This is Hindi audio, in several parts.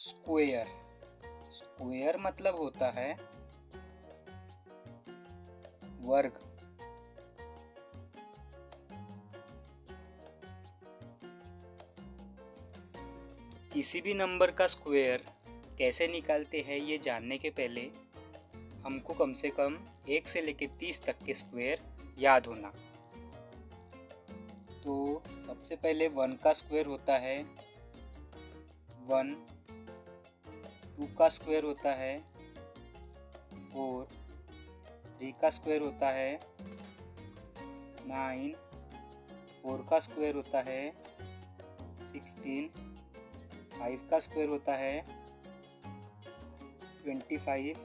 स्क्वेयर। स्क्वेयर मतलब होता है वर्ग। किसी भी नंबर का स्क्वेयर कैसे निकालते हैं ये जानने के पहले हमको कम से कम 1 से लेकर 30 तक के स्क्वेयर याद होना। तो सबसे पहले 1 का स्क्वायर होता है 1, 2 का स्क्वायर होता है 4, 3 का स्क्वायर होता है 9, 4 का स्क्वायर होता है 16, 5 का स्क्वायर होता है 25,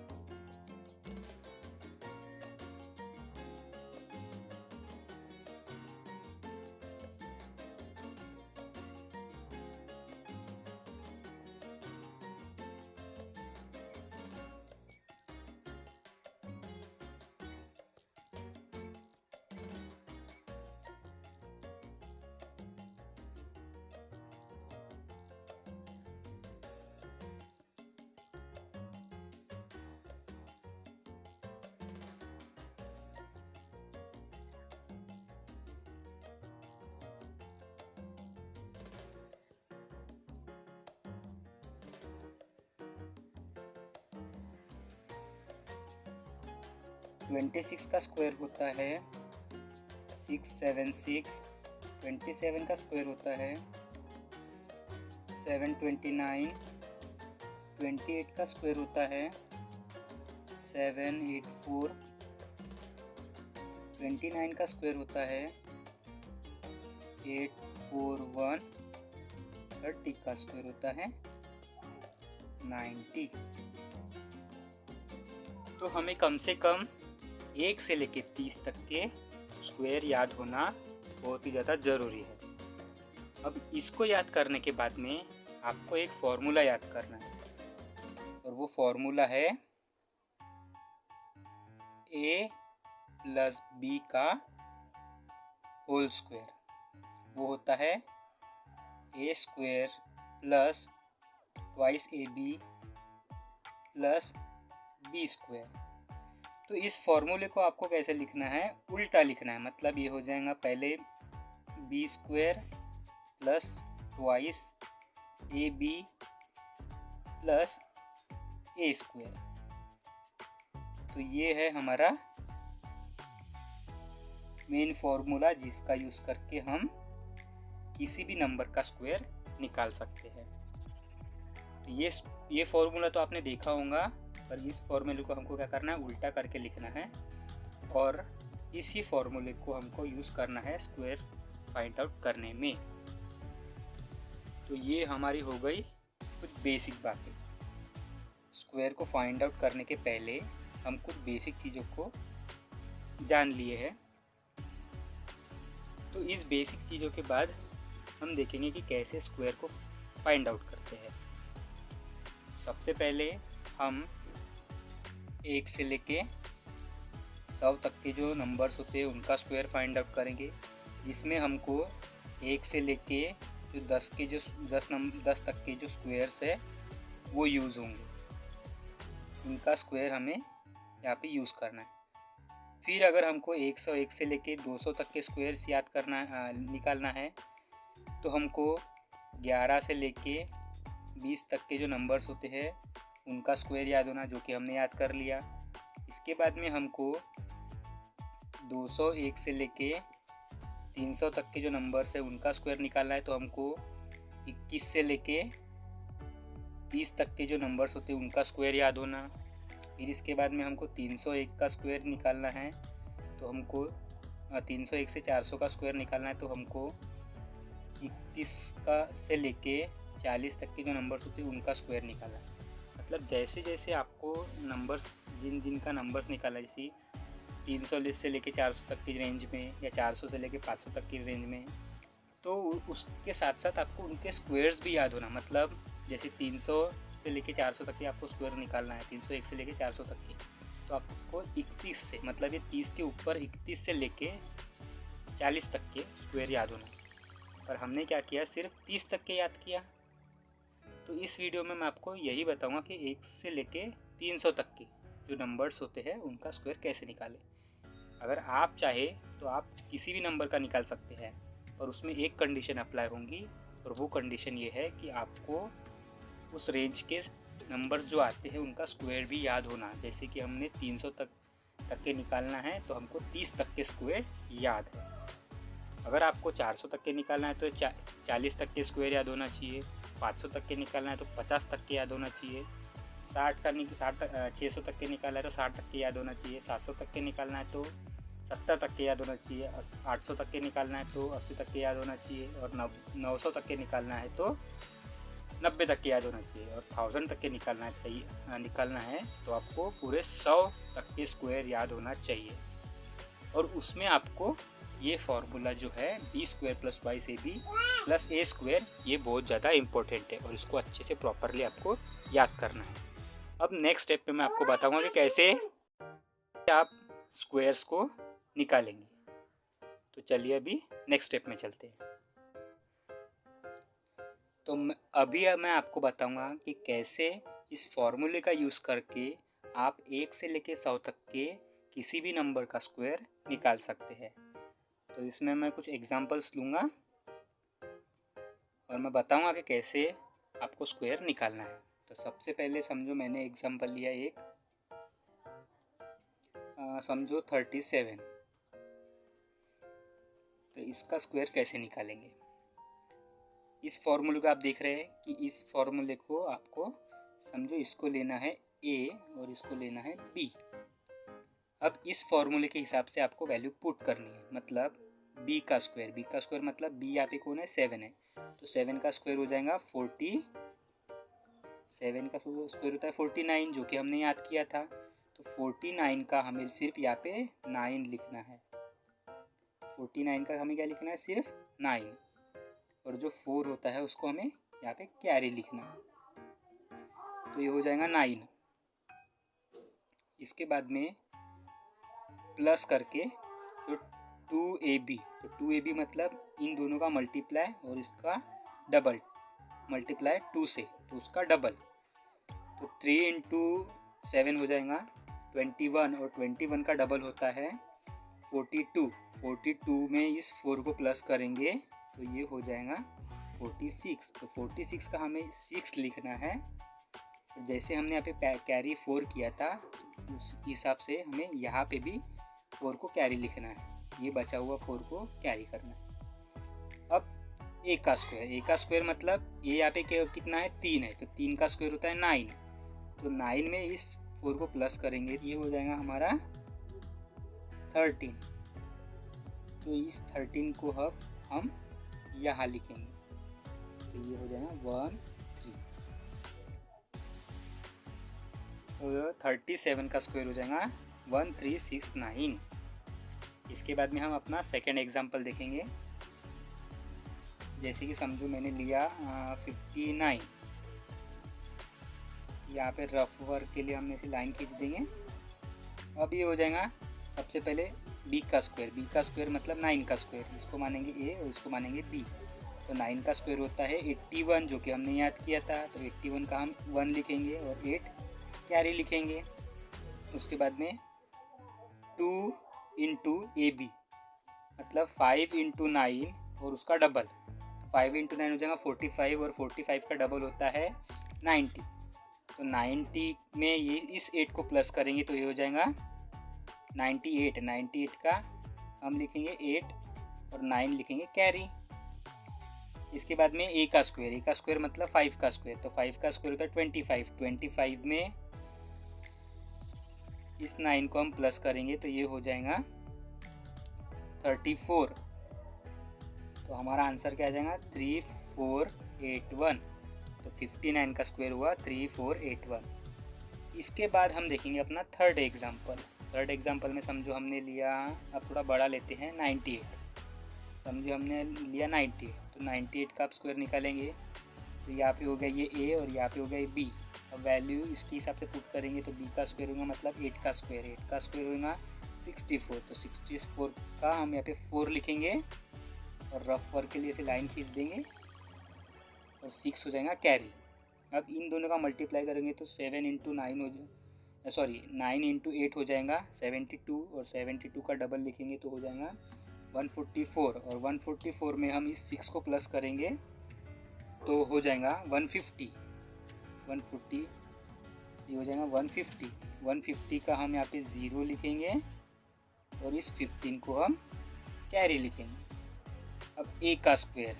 26 का स्क्वायर होता है 676, 27 का स्क्वायर होता है 729, 28 का स्क्वायर होता है 784, 29 का स्क्वायर होता है 841, 30 का स्क्वायर होता है 90। तो हमें कम से कम 1 से लेकर 30 तक के स्क्वायर याद होना बहुत ही ज़्यादा ज़रूरी है। अब इसको याद करने के बाद में आपको एक फॉर्मूला याद करना है और वो फॉर्मूला है a प्लस b का होल स्क्वायर। वो होता है a square plus twice ab plus b square. तो इस फॉर्मूले को आपको कैसे लिखना है, उल्टा लिखना है। मतलब ये हो जाएगा पहले B square plus twice A B plus A square. तो ये है हमारा मेन फॉर्मूला जिसका यूज़ करके हम किसी भी नंबर का स्क्वायर निकाल सकते हैं। तो ये फॉर्मूला तो आपने देखा होगा, पर इस फॉर्मूले को हमको क्या करना है, उल्टा करके लिखना है और इसी फॉर्मूले को हमको यूज़ करना है स्क्वायर फाइंड आउट करने में। तो ये हमारी हो गई कुछ बेसिक बातें। स्क्वायर को फाइंड आउट करने के पहले हम कुछ बेसिक चीज़ों को जान लिए हैं। तो इस बेसिक चीज़ों के बाद हम देखेंगे कि कैसे स्क्वायर को फाइंड आउट करते हैं। सबसे पहले हम 1 से लेके 100 तक के जो नंबर्स होते हैं उनका स्क्वायर फाइंड आउट करेंगे, जिसमें हमको 1 से लेके जो 10 तक के जो स्क्वायर्स है वो यूज़ होंगे। उनका स्क्वायर हमें यहाँ पे यूज़ करना है। फिर अगर हमको 101 से लेके 200 तक के स्क्वायर्स निकालना है तो हमको 11 से लेके 20 तक के जो नंबर्स होते हैं उनका स्क्वायर याद होना, जो कि हमने याद कर लिया। इसके बाद में हमको 201 से लेके 300 तक के जो नंबर्स है उनका स्क्वायर निकालना है। तो हमको 21 से लेके 30 तक के जो नंबर्स होते हैं उनका स्क्वायर याद होना। फिर इसके बाद में हमको 301 का स्क्वायर निकालना है। तो हमको 301 से 400 का स्क्वायर निकालना है। तो हमको 31 का से लेके 40 तक के जो नंबर्स होते हैं उनका स्क्वायर निकालना है। मतलब जैसे जैसे आपको नंबर्स जिन का नंबर्स निकाला, जैसे 300 से लेके 400 तक की रेंज में या 400 से लेके 500 तक की रेंज में, तो उसके साथ साथ आपको उनके स्क्वायर्स भी याद होना। मतलब जैसे 300 से लेके 400 तक की आपको स्क्वायर निकालना है, 301 से लेके 400 तक की, तो आपको 31 से, मतलब ये 30 के ऊपर 31 से लेके 40 तक के स्क्वायर याद होना। पर हमने क्या किया, सिर्फ 30 तक के याद किया। तो इस वीडियो में मैं आपको यही बताऊंगा कि 1 से लेके 300 तक के जो नंबर्स होते हैं उनका स्क्वायर कैसे निकालें। अगर आप चाहे तो आप किसी भी नंबर का निकाल सकते हैं, और उसमें एक कंडीशन अप्लाई होंगी, और वो कंडीशन ये है कि आपको उस रेंज के नंबर्स जो आते हैं उनका स्क्वायर भी याद होना। जैसे कि हमने 300 तक के निकालना है तो हमको 30 तक के स्क्वायर याद है। अगर आपको 400 तक के निकालना है तो 40 तक के स्क्वायर याद होना चाहिए। 500 तक के निकालना है तो 50 तक के याद होना चाहिए। 600 तक के निकालना है तो 60 तक के याद होना चाहिए। 700 तक के निकालना है तो 70 तक के याद होना चाहिए। 800 तक के निकालना है तो 80 तक के याद होना चाहिए। और 900 तक के निकालना है तो 90 तक के याद होना चाहिए। और 1000 तक के निकालना है तो आपको पूरे 100 तक के स्क्वायर याद होना चाहिए। और उसमें आपको ये फार्मूला जो है b² + y/ab + a², ये बहुत ज़्यादा इम्पोर्टेंट है और इसको अच्छे से प्रॉपरली आपको याद करना है। अब नेक्स्ट स्टेप पे मैं आपको बताऊंगा कि कैसे आप स्क्वायर्स को निकालेंगे। तो चलिए अभी नेक्स्ट स्टेप में चलते हैं। तो अभी मैं आपको बताऊंगा कि कैसे इस फॉर्मूले का यूज़ करके आप 1 से लेके 100 तक के किसी भी नंबर का स्क्वायर निकाल सकते हैं। तो इसमें मैं कुछ एग्जांपल्स लूँगा और मैं बताऊंगा कि कैसे आपको स्क्वायर निकालना है। तो सबसे पहले समझो मैंने एग्जांपल लिया एक, समझो 37। तो इसका स्क्वायर कैसे निकालेंगे। इस फॉर्मूले को आप देख रहे हैं कि इस फॉर्मूले को आपको समझो इसको लेना है a और इसको लेना है b। अब इस फॉर्मूले के हिसाब से आपको वैल्यू पुट करनी है। मतलब b का स्क्वायर मतलब b यहाँ पे कौन है, 7 है। तो 7 का स्क्वायर हो जाएगा 40। 7 का स्क्वायर होता है 49 जो कि हमने याद किया था। तो 49 का हमें सिर्फ यहाँ पे 9 लिखना है। 49 का हमें क्या लिखना है, सिर्फ 9। और जो 4 होता है उसको हमें यहाँ पे कैरी लिखना है। तो ये हो जाएगा 9। इसके बाद में प्लस करके जो 2ab, तो 2ab मतलब इन दोनों का मल्टीप्लाई और इसका डबल, मल्टीप्लाई 2 से तो उसका डबल। तो 3 × 7 हो जाएगा 21, और 21 का डबल होता है 42। 42 में इस 4 को प्लस करेंगे तो ये हो जाएगा 46। तो 46 का हमें 6 लिखना है। जैसे हमने यहाँ पे कैरी 4 किया था उस हिसाब से हमें यहाँ पे भी 4 को कैरी लिखना है। ये बचा हुआ 4 को कैरी करना है। अब a का स्क्वायर मतलब a यहाँ पे कितना है, 3 है। तो 3 का स्क्वायर होता है 9। तो 9 में इस 4 को प्लस करेंगे ये हो जाएगा हमारा 13। तो इस 13 को हम यहाँ लिखेंगे तो ये हो जाएगा 13। तो 37 का स्क्वायर हो जाएगा 1369। इसके बाद में हम अपना सेकेंड एग्जांपल देखेंगे। जैसे कि समझो मैंने लिया 59। यहाँ पे रफ वर्क के लिए हमने इसे लाइन खींच देंगे। अब ये हो जाएगा सबसे पहले b का स्क्वायर मतलब 9 का स्क्वायर। इसको मानेंगे a और इसको मानेंगे b। तो 9 का स्क्वायर होता है 81 जो कि हमने याद किया था। तो 81 का हम 1 लिखेंगे और 8 कैरी लिखेंगे। उसके बाद में 2 × ab मतलब 5 × 9 और उसका डबल। 5 × 9 हो जाएगा 45 और 45 का डबल होता है 90। तो 90 में ये इस 8 को प्लस करेंगे तो ये हो जाएगा 98। 98 का हम लिखेंगे 8 और 9 लिखेंगे कैरी। इसके बाद में a का स्क्वायर मतलब 5 का स्क्वायर। तो 5 का स्क्वायर होता है 25। 25 में इस 9 को हम प्लस करेंगे तो ये हो जाएगा 34। तो हमारा आंसर क्या आ जाएगा 3481। तो 59 का स्क्वायर हुआ 3481। इसके बाद हम देखेंगे अपना थर्ड एग्जांपल में समझो हमने लिया, अब थोड़ा बड़ा लेते हैं 98। समझो हमने लिया 98। तो 98 का आप स्क्वायर निकालेंगे तो यहाँ पे हो गया ये a और यहाँ पे हो गया ये b। अब वैल्यू इसके हिसाब से पुट करेंगे तो b का स्क्वायर होगा मतलब 8 का स्क्वायर होगा 64। तो 64 का हम यहाँ पे 4 लिखेंगे और रफ वर्क के लिए इसे लाइन खींच देंगे और 6 हो जाएगा कैरी। अब इन दोनों का मल्टीप्लाई करेंगे तो 7 इंटू 9 हो जाए, सॉरी 9 इंटू 8 हो जाएगा 72, और 72 का डबल लिखेंगे तो हो जाएगा 144, और 144 में हम इस 6 को प्लस करेंगे तो हो जाएगा 150, 150 ये हो जाएगा 150। 150 का हम यहाँ पे 0 लिखेंगे और इस 15 को हम कैरी लिखेंगे। अब a का स्क्वायर,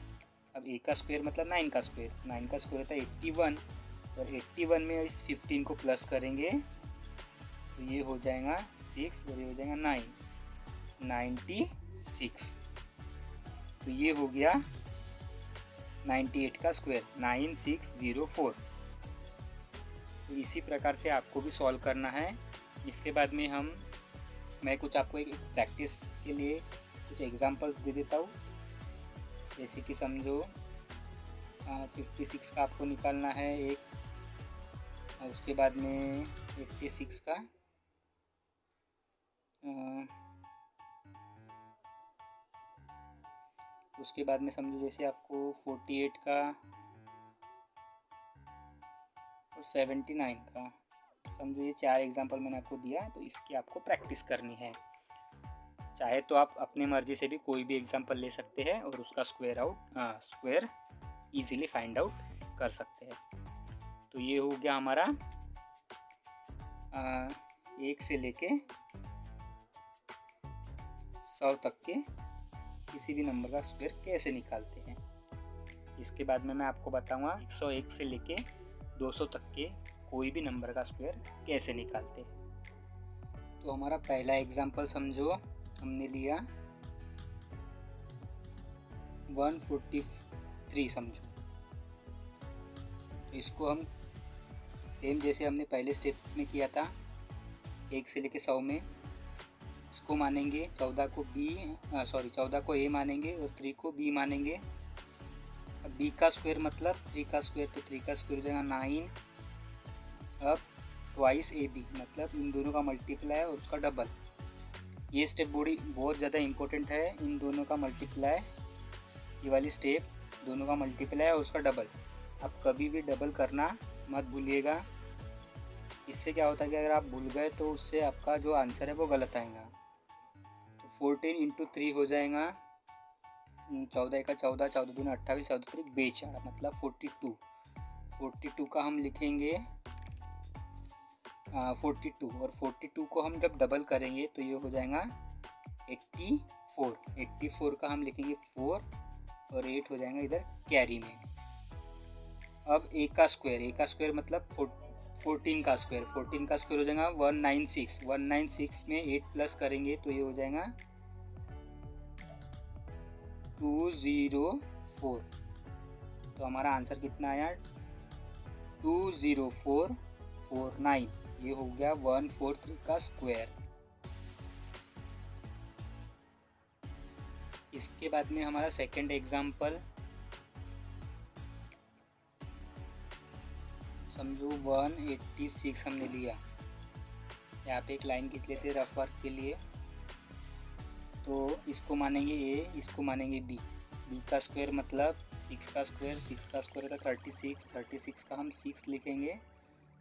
अब a का स्क्वायर मतलब 9 का स्क्वायर, 9 का स्क्वायर होता है 81, और 81 में इस 15 को प्लस करेंगे तो ये हो जाएगा 6 और ये हो जाएगा 9, 96। तो ये हो गया 98 का स्क्वायर, 9604। तो इसी प्रकार से आपको भी सॉल्व करना है। इसके बाद में मैं कुछ आपको एक प्रैक्टिस के लिए कुछ एग्जांपल्स दे देता हूँ। जैसे कि समझो 56 का आपको निकालना है एक, और उसके बाद में 86 का, उसके बाद में समझो जैसे आपको 48 का और 79 का, समझो ये 4 एग्जांपल मैंने आपको दिया, तो इसकी आपको प्रैक्टिस करनी है। चाहे तो आप अपने मर्जी से भी कोई भी एग्जांपल ले सकते हैं और उसका स्क्वायर इजीली फाइंड आउट कर सकते हैं। तो ये हो गया हमारा 1 से लेके 100 तक के किसी भी नंबर का स्क्वायर कैसे निकालते हैं। इसके बाद में मैं आपको बताऊंगा 101 से लेके 200 तक के कोई भी नंबर का स्क्वायर कैसे निकालते हैं। तो हमारा पहला एग्जांपल समझो हमने लिया 143 समझो। तो इसको हम सेम जैसे हमने पहले स्टेप में किया था 1 से लेके 100 में, इसको मानेंगे 14 को a मानेंगे और 3 को b मानेंगे। अब b का स्क्वायर मतलब 3 का स्क्वायर, तो 3 का स्क्वायर हो जाएगा 9। अब ट्वाइस ab मतलब इन दोनों का मल्टीप्लाई और उसका डबल। ये स्टेप बहुत ज़्यादा इम्पोर्टेंट है, इन दोनों का मल्टीप्लाई, ये वाली स्टेप दोनों का मल्टीप्लाई और उसका डबल। आप कभी भी डबल करना मत भूलिएगा। इससे क्या होता है कि अगर आप भूल गए तो उससे आपका जो आंसर है वो गलत आएगा। तो 14 इंटू 3 हो जाएगा 14 का 14, 14 दूनी 28, 14 3 42 मतलब 42 का हम लिखेंगे 42, और 42 को हम जब डबल करेंगे तो ये हो जाएगा 84 का हम लिखेंगे 4 और 8 हो जाएगा इधर कैरी में। अब a का स्क्वायर मतलब 14 का स्क्वायर हो जाएगा 196 में 8 प्लस करेंगे तो ये हो जाएगा 204। तो हमारा आंसर कितना आया 20449। ये हो गया 143 का स्क्वायर। इसके बाद में हमारा सेकंड एग्जांपल समझो 186 हमने लिया। यहाँ पे एक लाइन खींच लेते हैं रफ वर्क के लिए। तो इसको मानेंगे a, इसको मानेंगे b। b का स्क्वायर मतलब 6 का स्क्वायर होता है 36 का हम 6 लिखेंगे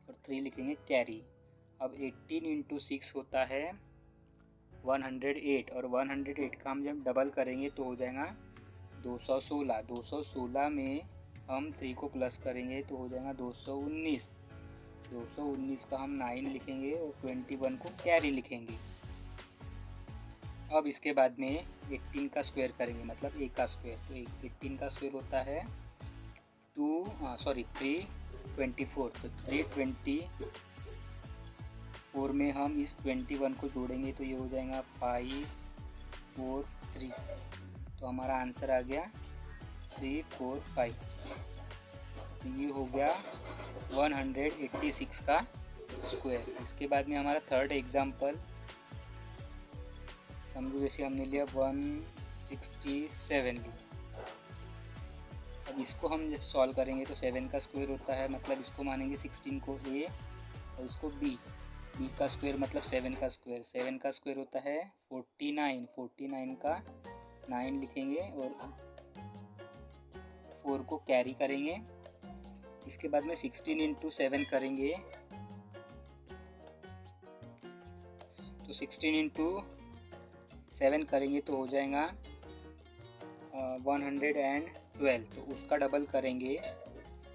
और 3 लिखेंगे कैरी। अब 18 इंटू 6 होता है 108, और 108 का हम जब डबल करेंगे तो हो जाएगा 216 में हम 3 को प्लस करेंगे तो हो जाएगा 219 का हम 9 लिखेंगे और 21 को कैरी लिखेंगे। अब इसके बाद में 18 का स्क्वायर करेंगे मतलब a का स्क्वायर। तो 18 का स्क्वायर होता है 324, तो 324 में हम इस 21 को जोड़ेंगे तो ये हो जाएगा 543। तो हमारा आंसर आ गया 345। तो ये हो गया 186 का स्क्वायर। इसके बाद में हमारा थर्ड एग्जांपल समझो जैसे हमने लिया 167 लिया। अब इसको हम जब सॉल्व करेंगे तो 7 का स्क्वायर होता है मतलब इसको मानेंगे 16 को a और इसको b का स्क्वायर मतलब 7 का स्क्वायर होता है 49 का 9 लिखेंगे और 4 को कैरी करेंगे। इसके बाद में 16 इंटू 7 करेंगे तो 16 इंटू 7 करेंगे तो हो जाएगा 112। तो उसका डबल करेंगे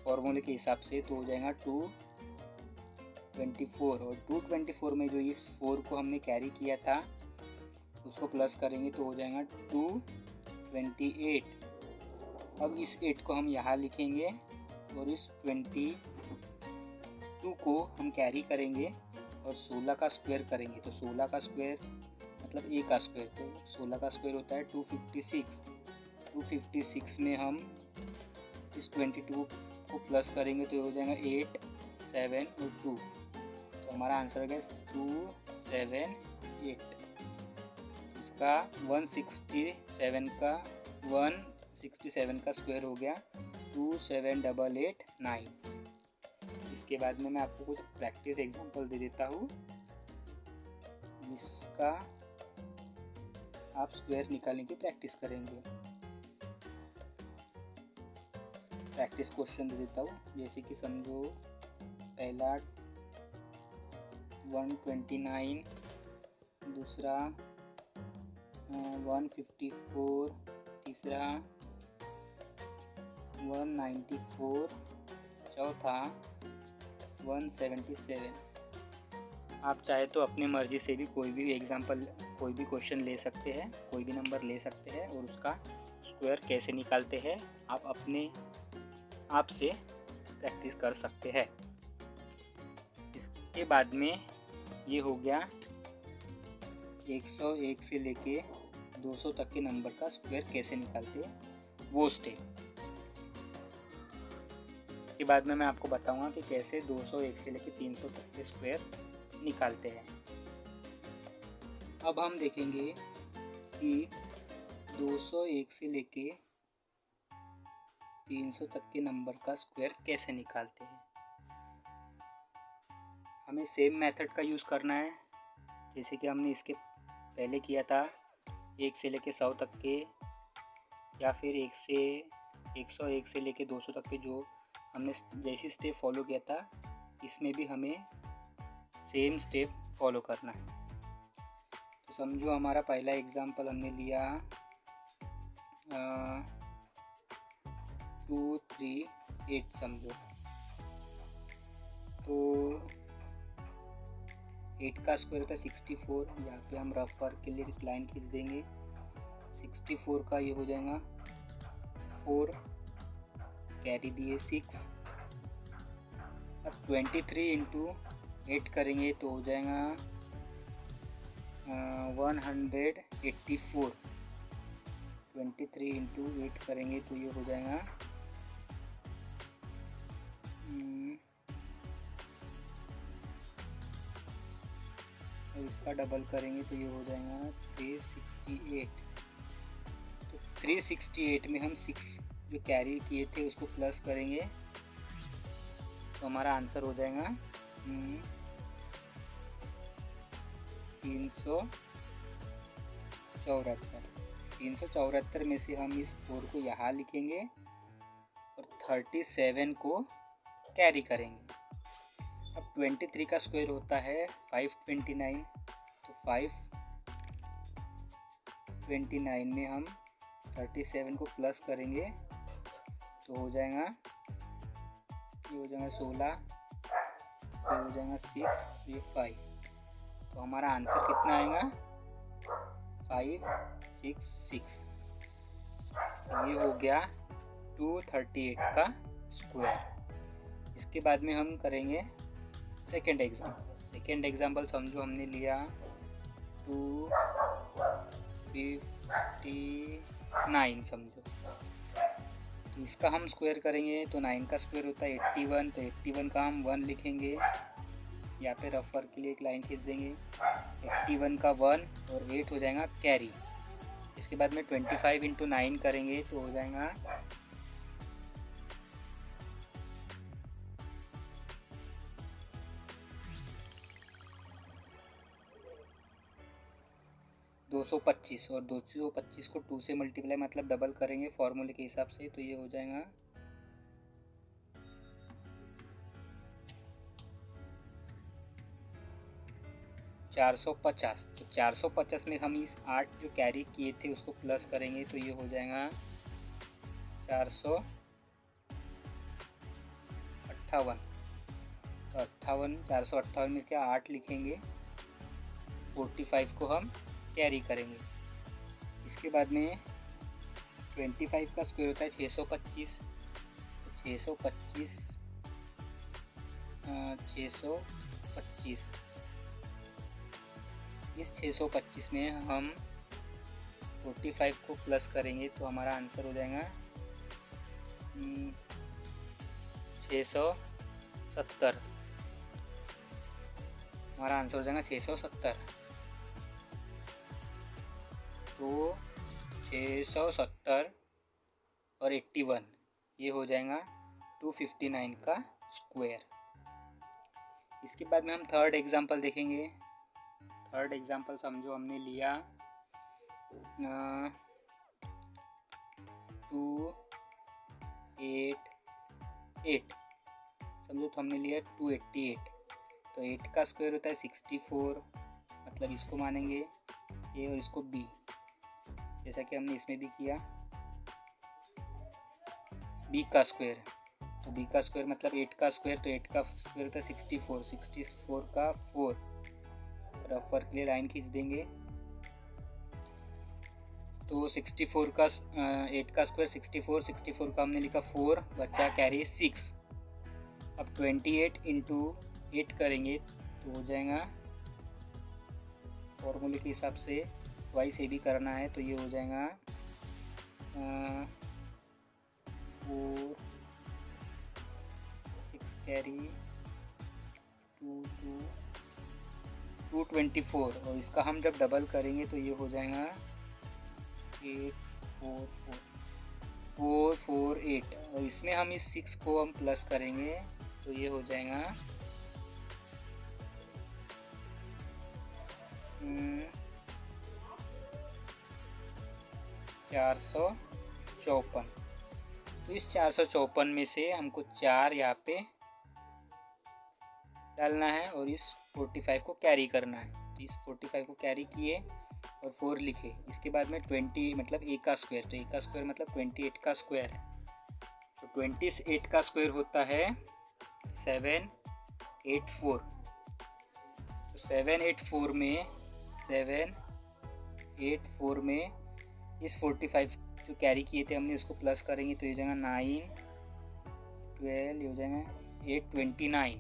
फॉर्मूले के हिसाब से तो हो जाएगा 224। और 224 में जो इस 4 को हमने कैरी किया था उसको प्लस करेंगे तो हो जाएगा 228। अब इस 8 को हम यहाँ लिखेंगे और इस 22 को हम कैरी करेंगे और 16 का स्क्वायर करेंगे। तो 16 का स्क्वायर मतलब a का स्क्वायर, तो 16 का स्क्वायर होता है 256। 256 में हम इस 22 को प्लस करेंगे तो हो जाएगा 8, 7 और 2। तो हमारा आंसर हो गया 278। इसका 167 का स्क्वायर हो गया 27889। इसके बाद में मैं आपको कुछ प्रैक्टिस एग्जांपल दे देता हूँ जिसका आप स्क्वायर निकालने की प्रैक्टिस करेंगे। प्रैक्टिस क्वेश्चन दे देता हूँ, जैसे कि समझो पहला 129, दूसरा 154, तीसरा 194, चौथा 177। आप चाहे तो अपने मर्जी से भी कोई भी क्वेश्चन ले सकते हैं, कोई भी नंबर ले सकते हैं और उसका स्क्वायर कैसे निकालते हैं आप अपने आप से प्रैक्टिस कर सकते हैं। इसके बाद में ये हो गया 101 से लेके 200 तक के नंबर का स्क्वायर कैसे निकालते हैं वो स्टेप। के बाद में मैं आपको बताऊंगा कि कैसे 201 से लेके 300 तक के स्क्वायर निकालते हैं। अब हम देखेंगे कि 201 से लेके 300 तक के नंबर का स्क्वायर कैसे निकालते हैं। हमें सेम मेथड का यूज़ करना है जैसे कि हमने इसके पहले किया था 1 से लेके 100 तक के, या फिर 101 से लेके 200 तक के जो हमने जैसी स्टेप फॉलो किया था इसमें भी हमें सेम स्टेप फॉलो करना है। तो समझो हमारा पहला एग्जांपल हमने लिया 238 समझो। तो 8 का स्क्वायर होता है 64। यहाँ पे हम रफ वर्क के लिए एक लाइन खींच देंगे। 64 का ये हो जाएगा 4 कैरी दिए 6। अब 23 इंटू 8 करेंगे तो हो जाएगा 184। 23 इंटू 8 करेंगे तो ये हो जाएगा और इसका डबल करेंगे तो ये हो जाएगा 368। तो 368 में हम 6 जो कैरी किए थे उसको प्लस करेंगे तो हमारा आंसर हो जाएगा 374 में से हम इस 4 को यहाँ लिखेंगे और 37 को कैरी करेंगे। अब 23 का स्क्वायर होता है 529। तो 529 में हम 37 को प्लस करेंगे तो हो जाएगा ये हो जाएगा 16, ये हो जाएगा 6, ये 5। तो हमारा आंसर कितना आएगा 566। तो ये हो गया 238 का स्क्वायर। इसके बाद में हम करेंगे सेकेंड एग्जाम्पल समझो हमने लिया 259 समझो। तो इसका हम स्क्वायर करेंगे तो 9 का स्क्वायर होता है 81। तो 81 का हम 1 लिखेंगे, यहाँ पे रफ वर्क के लिए एक लाइन खींच देंगे। 81 का 1 और 8 हो जाएगा कैरी। इसके बाद में 25 इंटू 9 करेंगे तो हो जाएगा 225 और 225 को 2 से मल्टीप्लाई मतलब डबल करेंगे फॉर्मूले के हिसाब से तो ये हो जाएगा 450। तो 450 में हम इस 8 जो कैरी किए थे उसको प्लस करेंगे तो ये हो जाएगा 458। तो 458 में क्या 8 लिखेंगे, 45 को हम कैरी करेंगे। इसके बाद में 25 का स्क्वायर होता है 625। तो 625 इस 625 में हम 45 को प्लस करेंगे तो हमारा आंसर हो जाएगा 670। हमारा आंसर हो जाएगा 670। तो 670 और 81 ये हो जाएगा 259 का स्क्वायर। इसके बाद में हम थर्ड एग्जांपल देखेंगे। थर्ड एग्जांपल समझो हमने लिया 288। समझो तो हमने लिया 288। तो 8 का स्क्वायर होता है 64, मतलब इसको मानेंगे ए और इसको बी, जैसा कि हमने इसमें भी किया। बी का स्क्वायर, तो बी का स्क्वायर मतलब 8 का स्क्वायर, तो 8 का स्क्वायर होता है 64। 64 का 4, रफर के लिए लाइन खींच देंगे। तो 64 का 8 का स्क्वायर 64, 64 का हमने लिखा 4, बच्चा कैरी 6। अब 28 इंटू 8 करेंगे तो हो जाएगा, फॉर्मूले के हिसाब से वाई से भी करना है तो ये हो जाएगा 4 6 कैरी 224, और इसका हम जब डबल करेंगे तो ये हो जाएगा 448, और इसमें हम इस 6 को हम प्लस करेंगे तो ये हो जाएगा 454। तो इस 454 में से हमको 4 यहाँ पे डालना है और इस 45 को कैरी करना है। तो इस 45 को कैरी किए और 4 लिखे। इसके बाद में 20 मतलब ए का स्क्वायर, तो ए का स्क्वायर मतलब 28 का स्क्वायर है। तो 28 का स्क्वायर होता है 784। तो 784 में इस 45 जो कैरी किए थे हमने उसको प्लस करेंगे तो ये हो जाएगा 9 12, ये हो जाएगा 829।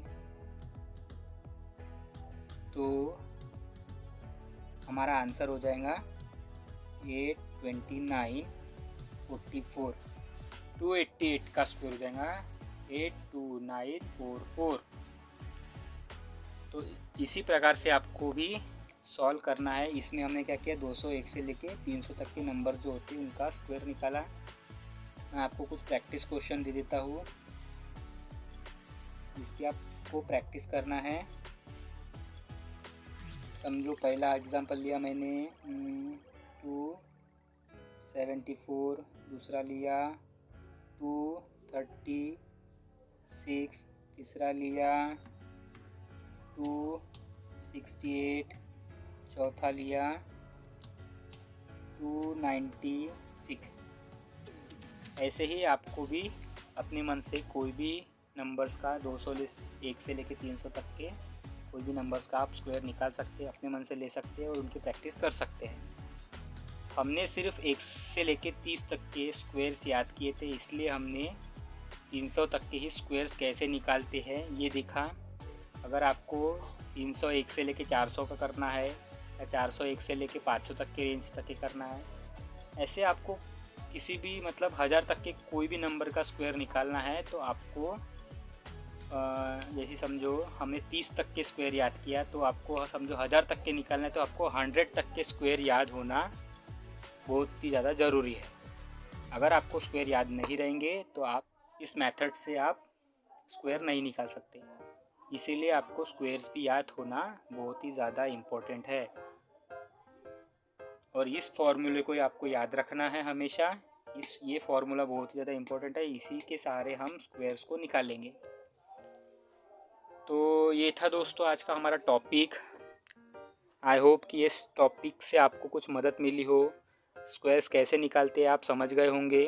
तो हमारा आंसर हो जाएगा 829 44। 288 का स्क्वायर हो जाएगा 82944। तो इसी प्रकार से आपको भी सॉल्व करना है। इसमें हमने क्या किया, 201 से लेके 300 तक के नंबर जो होते हैं उनका स्क्वायर निकाला। मैं आपको कुछ प्रैक्टिस क्वेश्चन दे देता हूँ, जिसकी आपको प्रैक्टिस करना है। समझो पहला एग्जांपल लिया मैंने 274, दूसरा लिया 236, तीसरा लिया 268, चौथा लिया 296। ऐसे ही आपको भी अपने मन से कोई भी नंबर्स का 201 से लेके 300 तक के कोई भी नंबर्स का आप स्क्वायर निकाल सकते हैं, अपने मन से ले सकते हैं और उनकी प्रैक्टिस कर सकते हैं। हमने सिर्फ 1 से लेके 30 तक के स्क्वायर्स याद किए थे, इसलिए हमने 300 तक के ही स्क्वायर्स कैसे निकालते हैं ये देखा। अगर आपको 301 से लेके 400 का करना है या 401 से लेके 500 तक के रेंज तक के करना है, ऐसे आपको किसी भी मतलब 1000 तक के कोई भी नंबर का स्क्वायर निकालना है तो आपको जैसे समझो हमने 30 तक के स्क्वायर याद किया, तो आपको समझो 1000 तक के निकालना है तो आपको 100 तक के स्क्वायर याद होना बहुत ही ज़्यादा ज़रूरी है। अगर आपको स्क्वायर याद नहीं रहेंगे तो आप इस मेथड से आप स्क्वायर नहीं निकाल सकते। इसीलिए आपको स्क्वायर्स भी याद होना बहुत ही ज़्यादा इम्पोर्टेंट है, और इस फॉर्मूले को आपको याद रखना है हमेशा। ये फॉर्मूला बहुत ही ज़्यादा इम्पोर्टेंट है, इसी के सहारे हम स्क्वायर्स को निकालेंगे। तो ये था दोस्तों आज का हमारा टॉपिक। आई होप कि इस टॉपिक से आपको कुछ मदद मिली हो। स्क्वायर्स कैसे निकालते हैं आप समझ गए होंगे।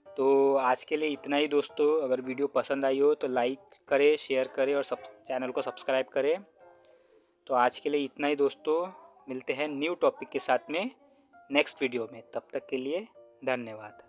तो आज के लिए इतना ही दोस्तों। अगर वीडियो पसंद आई हो तो लाइक करें, शेयर करें और चैनल को सब्सक्राइब करें। तो आज के लिए इतना ही दोस्तों। मिलते हैं न्यू टॉपिक के साथ में नेक्स्ट वीडियो में। तब तक के लिए धन्यवाद।